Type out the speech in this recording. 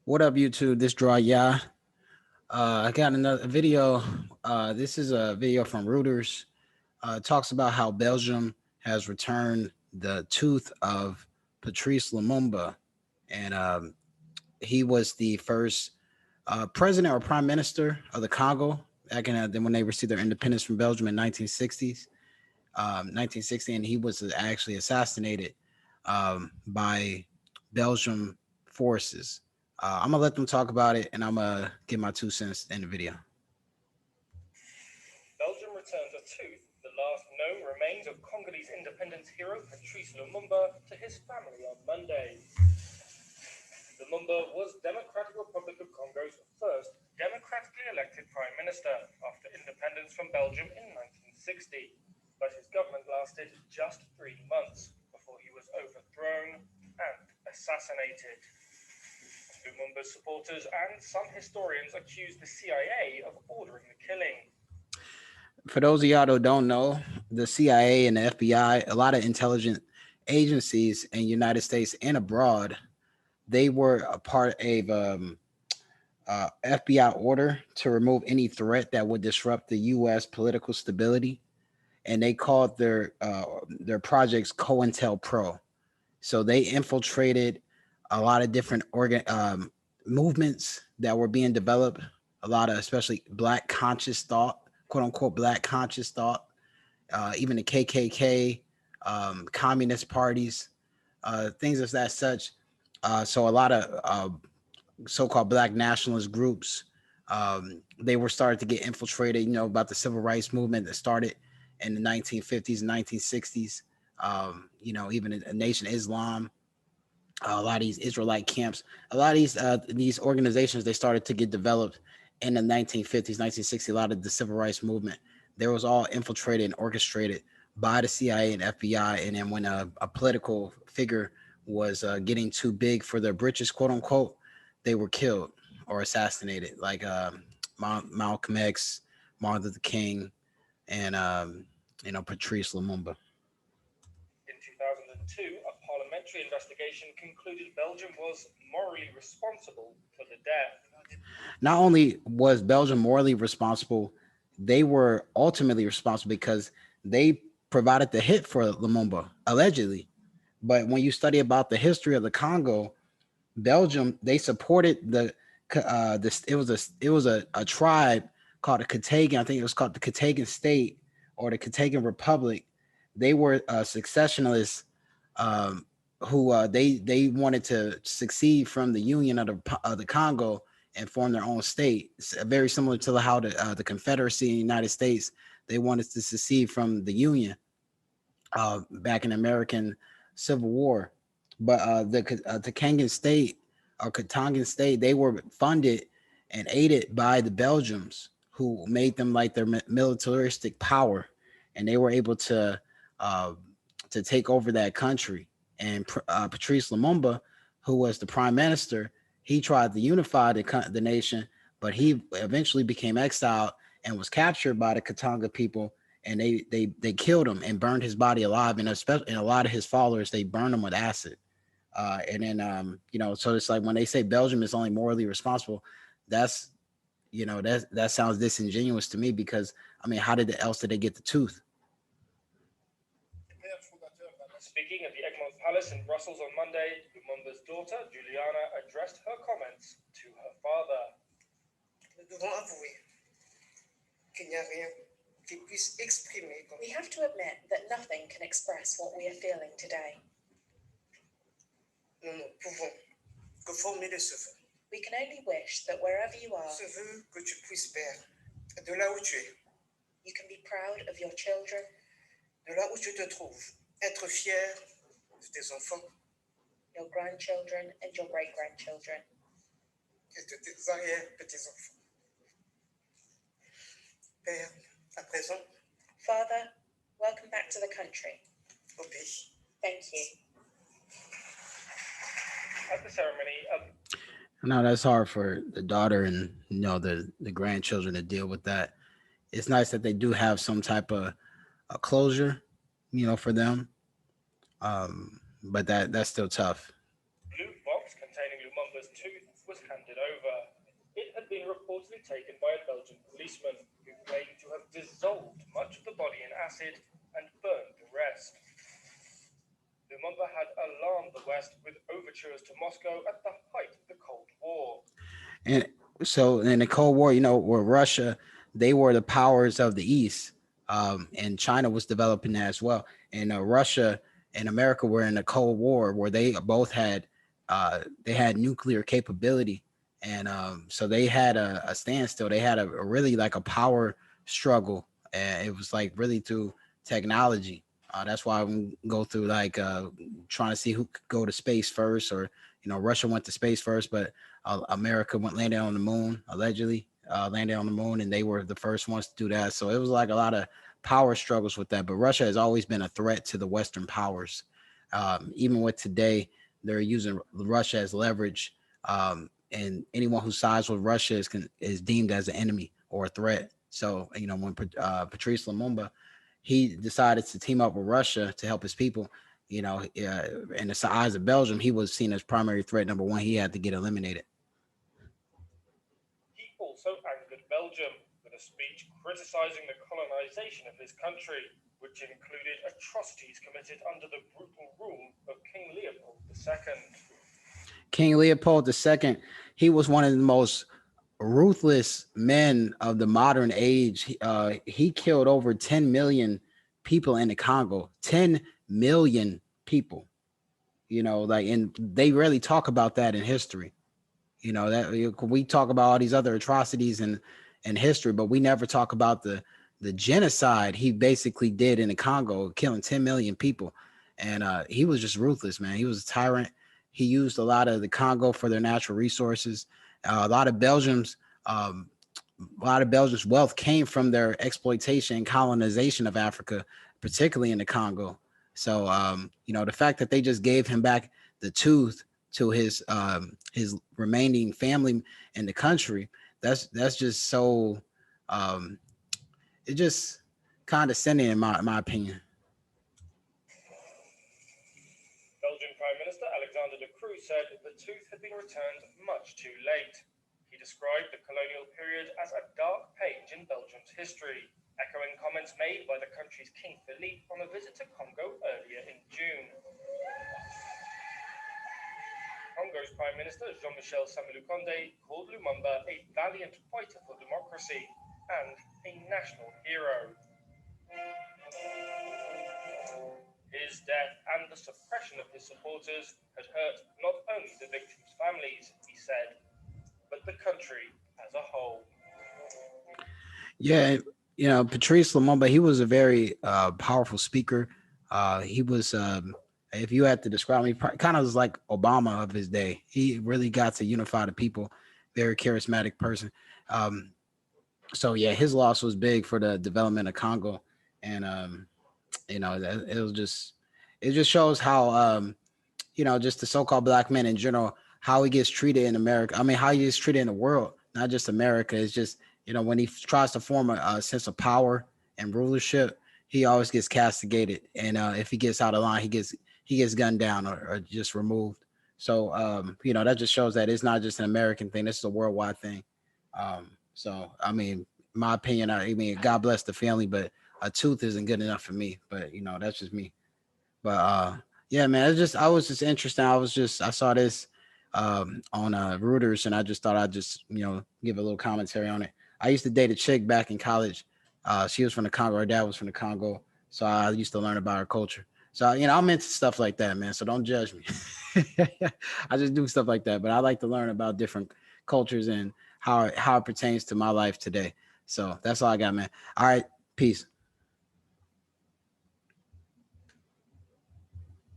What up, YouTube? This draw, yeah. I got another video. This is a video from Reuters. It talks about how Belgium has returned the tooth of Patrice Lumumba, and he was the first president or prime minister of the Congo back in then when they received their independence from Belgium in 1960, and he was actually assassinated by Belgium forces. I'm gonna let them talk about it, and I'm gonna give my 2 cents in the video. Belgium returned a tooth, the last known remains of Congolese independence hero Patrice Lumumba, to his family on Monday. Lumumba was Democratic Republic of Congo's first democratically elected prime minister after independence from Belgium in 1960, but his government lasted just 3 months before he was overthrown and assassinated. Lumumba's supporters and some historians accuse the CIA of ordering the killing. For those of y'all who don't know, the CIA and the FBI, a lot of intelligence agencies in the United States and abroad, they were a part of FBI order to remove any threat that would disrupt the U.S. political stability, and they called their projects COINTELPRO. So they infiltrated a lot of different movements that were being developed. A lot of, especially black conscious thought, quote unquote, black conscious thought. Even the KKK, communist parties, things of that such. So a lot of so-called black nationalist groups, they were started to get infiltrated. You know about the civil rights movement that started in the 1950s and 1960s. Even in Nation Islam, a lot of these Israelite camps, a lot of these organizations, they started to get developed in the 1950s, 1960s. A lot of the civil rights movement, there was all infiltrated and orchestrated by the CIA and FBI. And then when a political figure was getting too big for their britches, quote unquote, they were killed or assassinated, like Malcolm X, Martin Luther King, and Patrice Lumumba. In 2002, a parliamentary investigation concluded Belgium was morally responsible for the death. Not only was Belgium morally responsible, they were ultimately responsible because they provided the hit for Lumumba, allegedly. But when you study about the history of the Congo, Belgium, they supported this. It was a tribe called the Katagan. I think it was called the Katagan State or the Katagan Republic. They were successionalists, who they wanted to succeed from the Union of the Congo and form their own state. It's very similar to how the Confederacy in the United States, they wanted to secede from the Union back in the American Civil War. But the Kangan State or Katangan State, they were funded and aided by the Belgians, who made them like their militaristic power, and they were able to take over that country. And Patrice Lumumba, who was the prime minister, he tried to unify the nation, but he eventually became exiled and was captured by the Katanga people, and they killed him and burned his body alive. And especially, and a lot of his followers, they burned him with acid. And then so it's like when they say Belgium is only morally responsible, that's that sounds disingenuous to me, because I mean, how else did they get the tooth? Speaking at the Egmont Palace in Brussels on Monday, Lumumba's daughter, Juliana, addressed her comments to her father. We have to admit that nothing can express what we are feeling today. We can only wish that wherever you are, you can be proud of your children, your grandchildren, and your great-grandchildren. Father, welcome back to the country. Thank you. At the ceremony, No, that's hard for the daughter and the grandchildren to deal with that. It's nice that they do have some type of a closure, for them. But that's still tough. blue box containing Lumumba's Lumumba's tooth was handed over. It had been reportedly taken by a Belgian policeman who claimed to have dissolved much of the body in acid and burned the rest. Lumumba had alarmed the West with overtures to Moscow at the height of the Cold War. And so in the Cold War, where Russia, they were the powers of the East, and China was developing that as well. And Russia and America were in a Cold War where they had nuclear capability, and so they had a standstill. They had a really like a power struggle, and it was like really through technology. That's why we go through like trying to see who could go to space first, or Russia went to space first, but America went landed on the moon, allegedly landed on the moon, and they were the first ones to do that. So it was like a lot of power struggles with that. But Russia has always been a threat to the Western powers. Even with today, they're using Russia as leverage, and anyone who sides with Russia is deemed as an enemy or a threat. So when Patrice Lumumba, he decided to team up with Russia to help his people. In the eyes of Belgium, he was seen as primary threat number one. He had to get eliminated. He also angered Belgium with a speech criticizing the colonization of his country, which included atrocities committed under the brutal rule of King Leopold II. King Leopold II, he was one of the most ruthless men of the modern age. He killed over 10 million people in the Congo. 10 million people. And they rarely talk about that in history. That we talk about all these other atrocities in history, but we never talk about the genocide he basically did in the Congo, killing 10 million people. And he was just ruthless, man. He was a tyrant. He used a lot of the Congo for their natural resources. A lot of Belgium's wealth came from their exploitation and colonization of Africa, particularly in the Congo. So the fact that they just gave him back the tooth to his remaining family in the country, that's just so it just condescending in my opinion. Belgian Prime Minister Alexander De Croo said the tooth had been returned much too late. He described the colonial period as a dark page in Belgium's history, echoing comments made by the country's King Philippe on a visit to Congo earlier in June. Congo's Prime Minister Jean-Michel Samalukonde called Lumumba a valiant fighter for democracy and a national hero. His death and the suppression of his supporters had hurt not only the victims' families, he said, but the country as a whole. Yeah, Patrice Lumumba, he was a very powerful speaker. He was, if you had to describe him, he kind of was like Obama of his day. He really got to unify the people. Very charismatic person. So yeah, his loss was big for the development of Congo, and it just shows how just the so-called black man in general, how he gets treated in America. I mean, how he gets treated in the world, not just America. It's just when he tries to form a sense of power and rulership, he always gets castigated, and if he gets out of line, he gets gunned down or just removed. So that just shows that it's not just an American thing. This is a worldwide thing. So I mean, my opinion, I mean, God bless the family, but a tooth isn't good enough for me. But that's just me. But yeah, man, I was just interesting. I saw this on Reuters, and I just thought I'd just give a little commentary on it. I used to date a chick back in college. She was from the Congo. Her dad was from the Congo, so I used to learn about her culture. So I'm into stuff like that, man. So don't judge me. I just do stuff like that, but I like to learn about different cultures and how it pertains to my life today. So that's all I got, man. All right, peace.